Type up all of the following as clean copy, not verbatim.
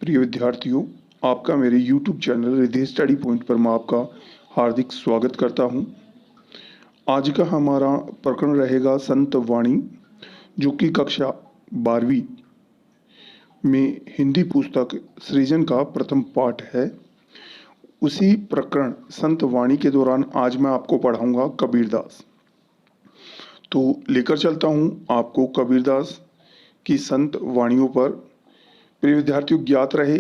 प्रिय विद्यार्थियों, आपका मेरे YouTube channel Riddhi study point पर मैं आपका हार्दिक स्वागत करता हूं। आज का हमारा प्रकरण रहेगा संत वाणी, जो कि कक्षा 12वीं में हिंदी पुस्तक सृजन का प्रथम पाठ है। उसी प्रकरण संत वाणी के दौरान आज मैं आपको पढ़ाऊंगा कबीरदास। तो लेकर चलता हूं आपको कबीरदास की संत वाणियों पर। प्रिय विद्यार्थियों, ज्ञात रहे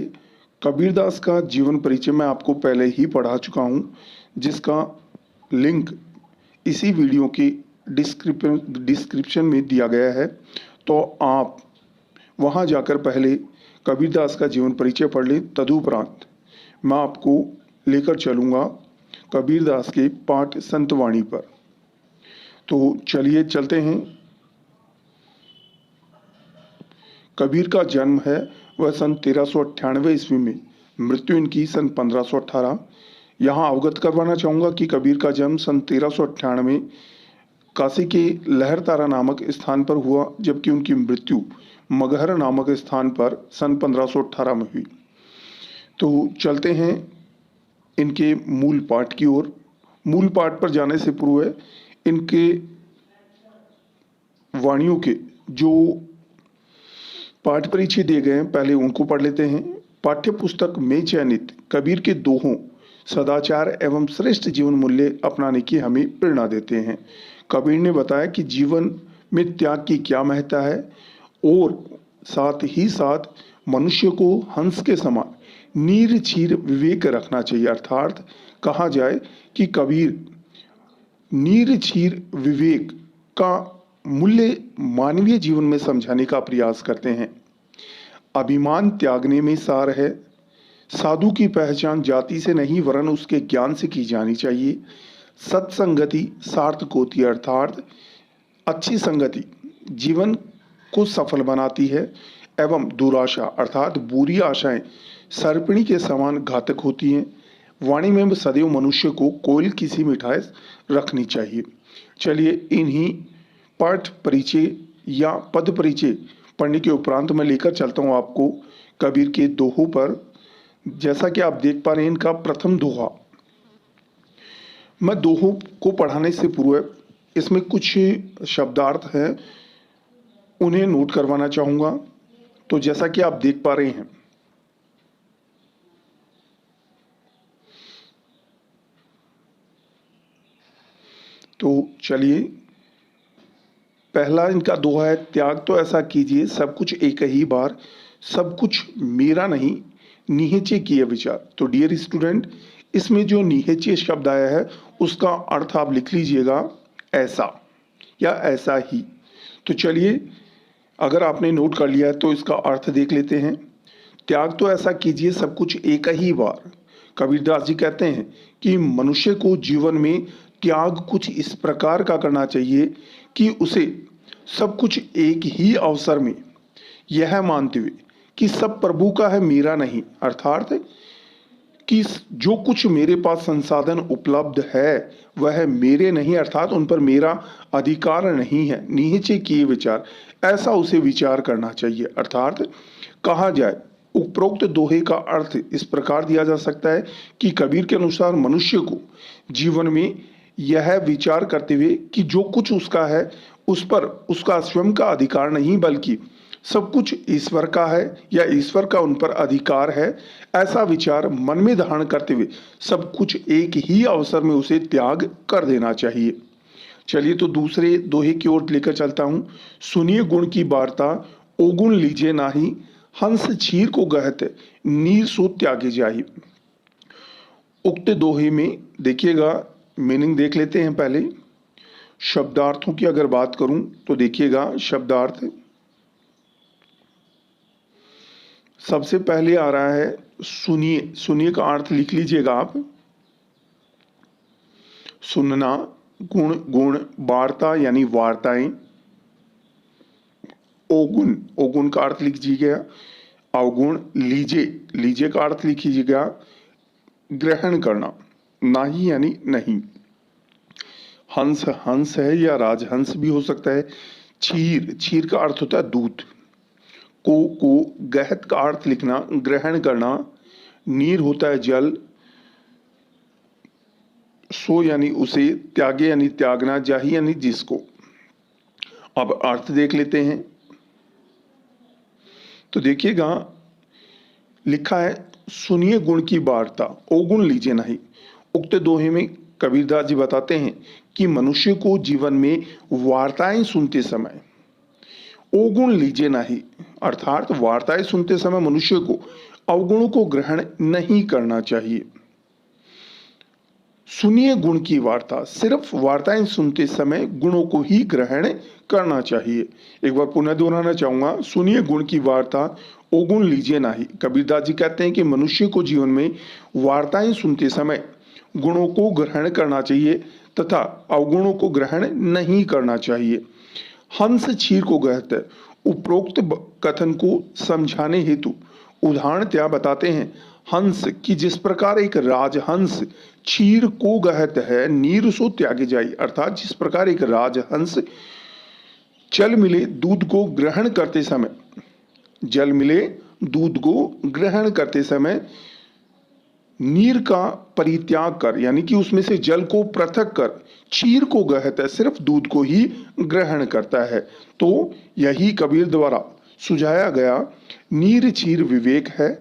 कबीरदास का जीवन परिचय मैं आपको पहले ही पढ़ा चुका हूं, जिसका लिंक इसी वीडियो के डिस्क्रिप्शन में दिया गया है। तो आप वहां जाकर पहले कबीरदास का जीवन परिचय पढ़ लें। तदुपरांत मैं आपको लेकर चलूँगा कबीरदास के पाठ संत वाणी पर। तो चलिए चलते हैं। कबीर का जन्म है वह सन 1398 ईस्वी में, मृत्यु इनकी सन 1518। यहाँ अवगत करवाना चाहूँगा कि कबीर का जन्म सन 1398 काशी के लहरतारा नामक स्थान पर हुआ, जबकि उनकी मृत्यु मगहर नामक स्थान पर सन 1518 में हुई। तो चलते हैं इनके मूल पाठ की ओर। मूल पाठ पर जाने से पूर्व इनके वाणियों के जो पाठ परिचय दिए गए हैं पहले उनको पढ़ लेते हैं। पाठ्य पुस्तक में चयनित कबीर के दोहों सदाचार एवं श्रेष्ठ जीवन मूल्य अपनाने की हमें प्रेरणा देते हैं। कबीर ने बताया कि जीवन में त्याग की क्या महत्ता है और साथ ही साथ मनुष्य को हंस के समान नीर चीर विवेक रखना चाहिए। अर्थात कहा जाए कि कबीर नीर चीर विवेक का मूल्य मानवीय जीवन में समझाने का प्रयास करते हैं। अभिमान त्यागने में सार है। साधु की पहचान जाति से नहीं वरन उसके ज्ञान से की जानी चाहिए। सत्संगति सार्थक होती है, अर्थात अच्छी संगति जीवन को सफल बनाती है। एवं दुराशा अर्थात बुरी आशाएं सर्पिणी के समान घातक होती हैं। वाणी में सदैव मनुष्य को कोयल की सी मिठास रखनी चाहिए। चलिए इन्हीं पाठ परिचय या पद परिचय पढ़ने के उपरांत मैं लेकर चलता हूँ आपको कबीर के दोहों पर। जैसा कि आप देख पा रहे हैं, इनका प्रथम दोहा। मैं दोहों को पढ़ाने से पूर्व इसमें कुछ शब्दार्थ हैं, उन्हें नोट करवाना चाहूँगा। तो जैसा कि आप देख पा रहे हैं, तो चलिए पहला इनका दोहा है, त्याग तो ऐसा कीजिए सब कुछ एक ही बार, सब कुछ मेरा नहीं निहचे किए विचार। तो डियर स्टूडेंट, इसमें जो निहचे शब्द आया है उसका अर्थ आप लिख लीजिएगा ऐसा या ऐसा ही। तो चलिए अगर आपने नोट कर लिया है तो इसका अर्थ देख लेते हैं। त्याग तो ऐसा कीजिए सब कुछ एक ही बार। कबीरदास जी कहते हैं कि मनुष्य को जीवन में त्याग कुछ इस प्रकार का करना चाहिए कि उसे सब कुछ एक ही अवसर में यह मानते हुए कि सब प्रभु का है मेरा नहीं, अर्थात कि जो कुछ मेरे पास संसाधन उपलब्ध है वह मेरे नहीं, अर्थात उन पर मेरा अधिकार नहीं है। नीचे किए विचार, ऐसा उसे विचार करना चाहिए। अर्थात कहा जाए उपरोक्त दोहे का अर्थ इस प्रकार दिया जा सकता है कि कबीर के अनुसार मनुष्य को जीवन में यह विचार करते हुए कि जो कुछ उसका है उस पर उसका स्वयं का अधिकार नहीं, बल्कि सब कुछ ईश्वर का है या ईश्वर का उन पर अधिकार है, ऐसा विचार मन में धारण करते हुए सब कुछ एक ही अवसर में उसे त्याग कर देना चाहिए। चलिए तो दूसरे दोहे की ओर लेकर चलता हूं। सुनिए गुण की वार्ता, ओगुण लीजिए नाही, हंस चीर को गहत नीर सो त्यागे जाहि। उक्त दोहे में देखिएगा, मीनिंग देख लेते हैं पहले। शब्दार्थों की अगर बात करूं तो देखिएगा, शब्दार्थ सबसे पहले आ रहा है सुनिए। सुनिए का अर्थ लिख लीजिएगा आप, सुनना, गुण गुण, वार्ता यानी वार्ताएं, ओगुण ओगुण का अर्थ लिखिएगा अवगुण, लीजे लीजे का अर्थ लिखिएगा ग्रहण करना, नाही यानी नहीं। हंस हंस है या राजहंस भी हो सकता है। क्षीर क्षीर का अर्थ होता है दूध। को गहत का अर्थ लिखना, ग्रहण करना, नीर होता है जल, सो यानी उसे, त्यागे यानी त्यागना, जाहि यानी जिसको। अब अर्थ देख लेते हैं। तो देखिएगा लिखा है, सुनिए गुण की वार्ता, अवगुण लीजिए नहीं। उक्त दोहे में कबीरदास जी बताते हैं कि मनुष्य को जीवन में वार्ताएं सुनते समय अवगुण लीजिए नहीं, अर्थात वार्ताएं सुनते समय मनुष्य को अवगुणों को ग्रहण नहीं करना चाहिए। सुनिए गुण की वार्ता, सिर्फ वार्ताएं सुनते समय गुणों को ही ग्रहण करना चाहिए। एक बार पुनः दोहराना चाहूंगा, सुनिए गुण की वार्ता, अवगुण लीजिए नहीं। कबीरदास जी कहते हैं कि मनुष्य को जीवन में वार्ताएं सुनते समय गुणों को ग्रहण करना चाहिए तथा अवगुणों को ग्रहण नहीं करना चाहिए। हंस क्षीर को गहत है, उपरोक्त कथन को समझाने हेतु उदाहरण क्या बताते हैं। हंस की जिस प्रकार एक राजहंस क्षीर को गहत है, नीर सो त्यागे जाई, अर्थात जिस प्रकार एक राजहंस जल मिले दूध को ग्रहण करते समय, जल मिले दूध को ग्रहण करते समय नीर का परित्याग कर, यानी कि उसमें से जल को पृथक कर क्षीर को गहत है, सिर्फ दूध को ही ग्रहण करता है। तो यही कबीर द्वारा सुझाया गया नीर क्षीर विवेक है,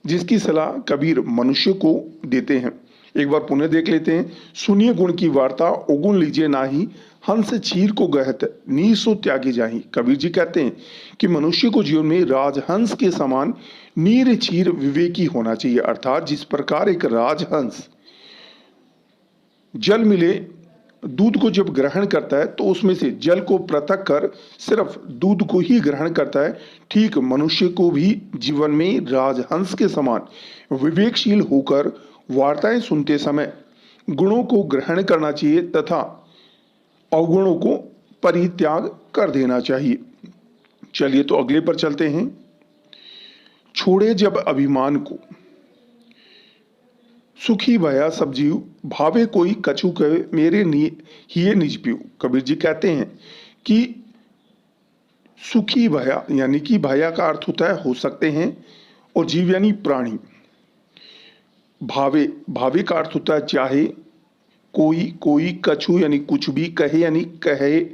जिसकी सलाह कबीर मनुष्य को देते हैं। एक बार पुनः देख लेते हैं। सुनिए गुण की वार्ता, अवगुण लीजिए नाही, हंस क्षीर को गहत नीर सो त्यागी जाही। कबीर जी कहते हैं कि मनुष्य को जीवन में राजहंस के समान नीर क्षीर विवेकी होना चाहिए, अर्थात जिस प्रकार एक राजहंस जल मिले दूध को जब ग्रहण करता है तो उसमें से जल को पृथक कर सिर्फ दूध को ही ग्रहण करता है, ठीक मनुष्य को भी जीवन में राजहंस के समान विवेकशील होकर वार्ताएं सुनते समय गुणों को ग्रहण करना चाहिए तथा अवगुणों को परित्याग कर देना चाहिए। चलिए तो अगले पर चलते हैं। छोड़े जब अभिमान को, सुखी भया सब जीव, भावे कोई कछु कहे मेरे हिये निज पीऊ। कबीर जी कहते हैं कि सुखी भया, यानी कि भया का अर्थ होता है हो सकते हैं, और जीव यानी प्राणी। भावे, भावे का अर्थ होता है चाहे, कोई कछु यानी कुछ भी, कहे यानी कहे,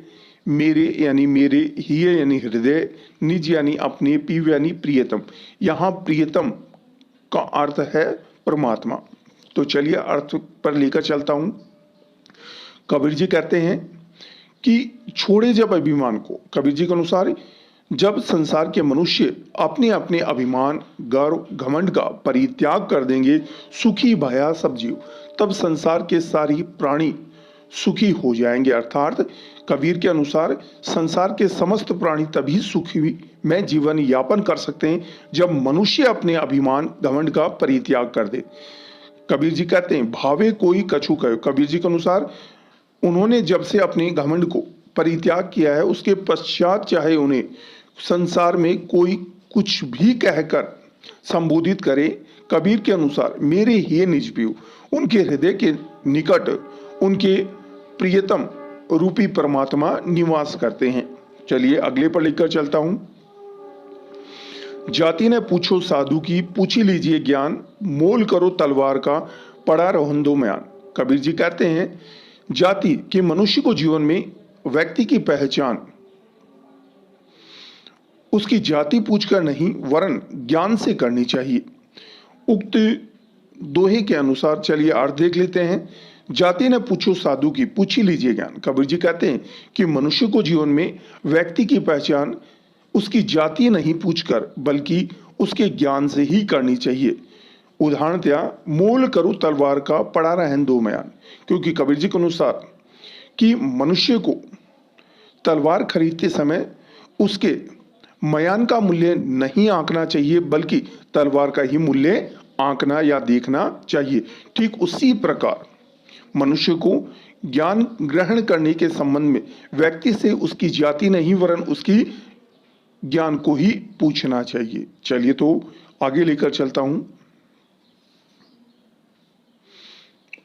मेरे यानी मेरे, हिये यानी हृदय, निज यानी अपने, पीव यानी प्रियतम। यहाँ प्रियतम का अर्थ है परमात्मा। तो चलिए अर्थ पर लेकर चलता हूं। कबीर जी कहते हैं कि छोड़े जब अभिमान को, कबीर जी के अनुसार जब संसार के मनुष्य अपने अपने अभिमान, गर्व, घमंड का परित्याग कर देंगे, सुखी भया सब जीव, तब संसार के सारी प्राणी सुखी हो जाएंगे। अर्थात कबीर के अनुसार संसार के समस्त प्राणी तभी सुखी में जीवन यापन कर सकते हैं जब मनुष्य अपने अभिमान, घमंड का परित्याग कर दे। कबीर जी कहते हैं भावे कोई कछु कहे। कबीर जी के अनुसार उन्होंने जब से अपने घमंड को परित्याग किया है, उसके पश्चात चाहे उन्हें संसार में कोई कुछ भी कहकर संबोधित करे, कबीर के अनुसार मेरे ही निज पीऊ, उनके हृदय के निकट उनके प्रियतम रूपी परमात्मा निवास करते हैं। चलिए अगले पर लिखकर चलता हूं। जाति ने पूछो साधु की, पूछी लीजिए ज्ञान, मोल करो तलवार का, पड़ा रहंदो म्यान। कबीर जी कहते हैं जाति के मनुष्य को जीवन में व्यक्ति की पहचान उसकी जाति पूछकर नहीं वरन ज्ञान से करनी चाहिए। उक्त दोहे के अनुसार चलिए अर्थ देख लेते हैं। जाति ने पूछो साधु की, पूछी लीजिए ज्ञान। कबीर जी कहते हैं कि मनुष्य को जीवन में व्यक्ति की पहचान उसकी जाति नहीं पूछकर बल्कि उसके ज्ञान से ही करनी चाहिए। उदाहरण क्या, मोल करो तलवार का, पड़ा रहन दो म्यान। क्योंकि कबीर जी के अनुसार कि मनुष्य को तलवार खरीदते समय उसके म्यान का मूल्य नहीं आंकना चाहिए बल्कि तलवार का ही मूल्य आंकना या देखना चाहिए। ठीक उसी प्रकार मनुष्य को ज्ञान ग्रहण करने के संबंध में व्यक्ति से उसकी जाति नहीं वरन उसकी ज्ञान को ही पूछना चाहिए। चलिए तो आगे लेकर चलता हूं।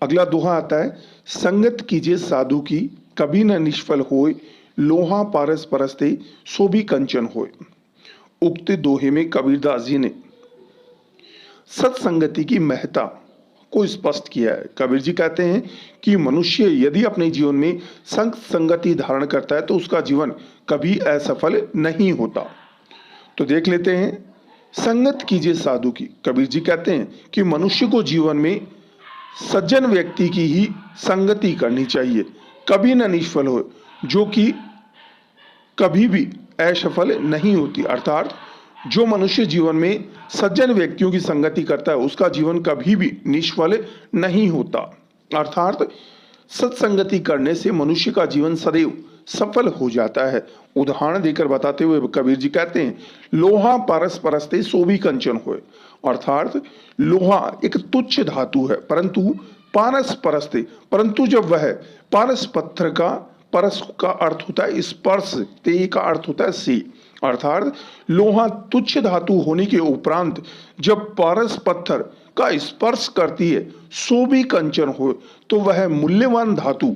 अगला दोहा आता है, संगत कीजिए साधु की, कभी न निष्फल होए, लोहा पारस परस्ते सो भी कंचन होए। उक्त दोहे में कबीरदास जी ने सत्संगति की महत्ता को स्पष्ट किया है। कबीर जी कहते हैं कि मनुष्य यदि अपने जीवन में संग संगति धारण करता है तो उसका जीवन कभी असफल नहीं होता। तो देख लेते हैं, संगत कीजिए साधु की। कबीर जी कहते हैं कि मनुष्य को जीवन में सज्जन व्यक्ति की ही संगति करनी चाहिए, कभी न निष्फल हो, जो कि कभी भी असफल नहीं होती। अर्थात जो मनुष्य जीवन में सज्जन व्यक्तियों की संगति करता है उसका जीवन कभी भी निष्फल नहीं होता। अर्थात सत्संगति करने से मनुष्य का जीवन सदैव सफल हो जाता है। उदाहरण देकर बताते हुए कबीर जी कहते हैं, लोहा पारस परस्ते सो भी कंचन होए। अर्थात लोहा एक तुच्छ धातु है, परंतु पारस परस्ते, परंतु जब वह पारस पत्थर का, परस का अर्थ होता है स्पर्श, ते का अर्थ होता है से, अर्थात लोहा तुच्छ धातु होने के उपरांत जब पारस पत्थर का स्पर्श करती है सो भी कंचन हो, तो वह मूल्यवान धातु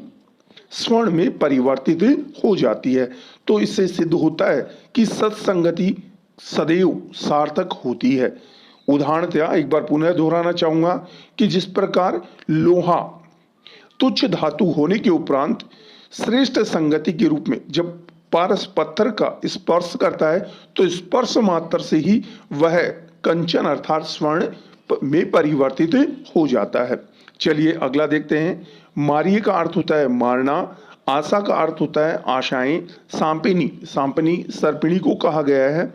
स्वर्ण में परिवर्तित हो जाती है। तो इससे सिद्ध होता है कि सत्संगति सदैव सार्थक होती है। उदाहरणतः एक बार पुनः दोहराना चाहूंगा कि जिस प्रकार लोहा तुच्छ धातु होने के उपरांत श्रेष्ठ संगति के रूप में जब पारस पत्थर का स्पर्श करता है तो स्पर्श मात्र से ही वह कंचन अर्थात स्वर्ण में परिवर्तित हो जाता है। चलिए अगला देखते हैं। मारिये का अर्थ होता है मारना, आशा का अर्थ होता है आशाएं, सांपिनी, सांपनी सर्पिणी को कहा गया है।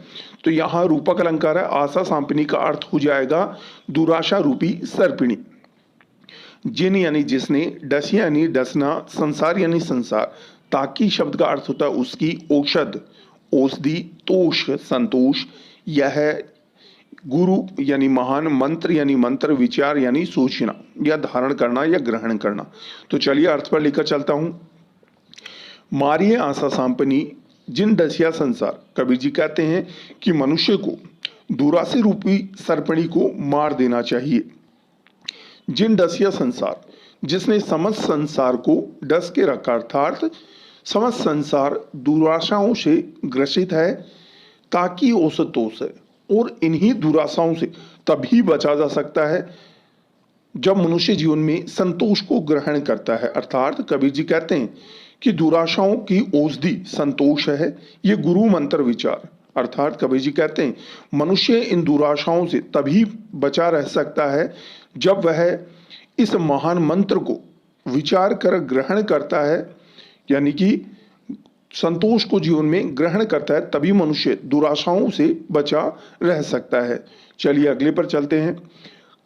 तो यहाँ रूपक अलंकार है, आशा सांपिनी का अर्थ हो जाएगा दुराशा रूपी सर्पिणी। जिन यानी जिसने, डस यानी डसना, संसार यानी संसार, ताकि शब्द का अर्थ होता है उसकी, औषध औषधि, तोष संतोष, यह गुरु यानी महान, मंत्र यानी मंत्र, विचार यानी सोचना या धारण करना या ग्रहण करना। तो चलिए अर्थ पर लेकर चलता हूं। मारिये आशा सांपनी जिन डसिया संसार। कबीर जी कहते हैं कि मनुष्य को दुरासी रूपी सर्पणी को मार देना चाहिए। जिन डसिया संसार, जिसने समस्त संसार को डस के रखा, अर्थात समस्त संसार दुराशाओं से ग्रसित है, ताकि औसतोष है, और इन्हीं दुराशाओं से तभी बचा जा सकता है जब मनुष्य जीवन में संतोष को ग्रहण करता है। अर्थात कबीर जी कहते हैं कि दुराशाओं की औषधि संतोष है, ये गुरु मंत्र विचार। अर्थात कबीर जी कहते हैं मनुष्य इन दुराशाओं से तभी बचा रह सकता है जब वह इस महान मंत्र को विचार कर ग्रहण करता है, यानी कि संतोष को जीवन में ग्रहण करता है, तभी मनुष्य दुराशाओं से बचा रह सकता है। चलिए अगले पर चलते हैं।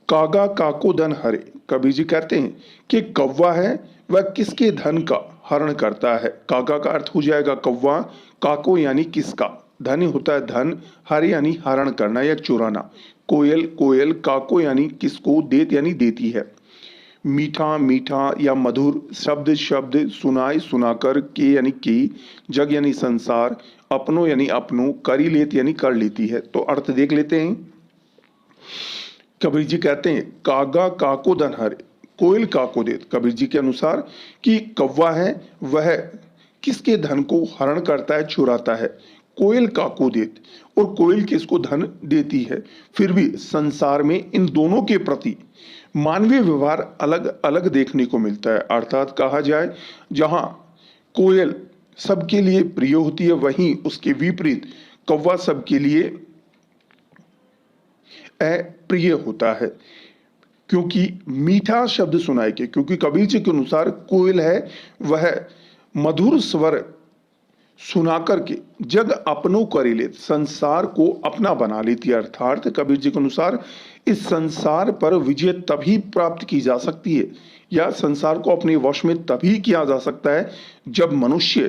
कागा काको धन हरे। कबीर जी कहते हैं कि कौवा है वह किसके धन का हरण करता है। कागा का अर्थ हो जाएगा कौवा, काको यानी किसका, धन होता है धन, हरे यानी हरण करना या चुराना, कोयल कोयल, काको यानी किसको, देत यानी देती है, मीठा मीठा या मधुर, शब्द शब्द, सुनाए सुनाकर, के यानी की, जग यानी संसार, अपनों यानी अपनों, करी लेत यानी कर लेती है। तो अर्थ देख लेते हैं। कबीर जी कहते हैं कागा काको धन हरे, कोयल काको देत। कबीर जी के अनुसार कि कौवा है वह किसके धन को हरण करता है, चुराता है, कोयल काको देत, और कोयल किसको धन देती है। फिर भी संसार में इन दोनों के प्रति मानवीय व्यवहार अलग अलग देखने को मिलता है। अर्थात कहा जाए जहां कोयल सबके लिए प्रिय होती है, वहीं उसके विपरीत कौवा सबके लिए अप्रिय होता है। क्योंकि मीठा शब्द सुनाई के, क्योंकि कबीर जी के अनुसार कोयल है वह मधुर स्वर सुना करके जग अपनों करी ले, संसार को अपना बना लेती है। अर्थात कबीर जी के अनुसार इस संसार पर विजय तभी प्राप्त की जा सकती है या संसार को अपने वश में तभी किया जा सकता है जब मनुष्य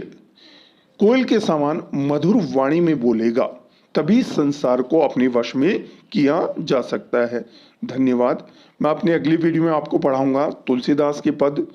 कोयल के समान मधुर वाणी में बोलेगा, तभी संसार को अपने वश में किया जा सकता है। धन्यवाद। मैं अपनी अगली वीडियो में आपको पढ़ाऊंगा तुलसीदास के पद,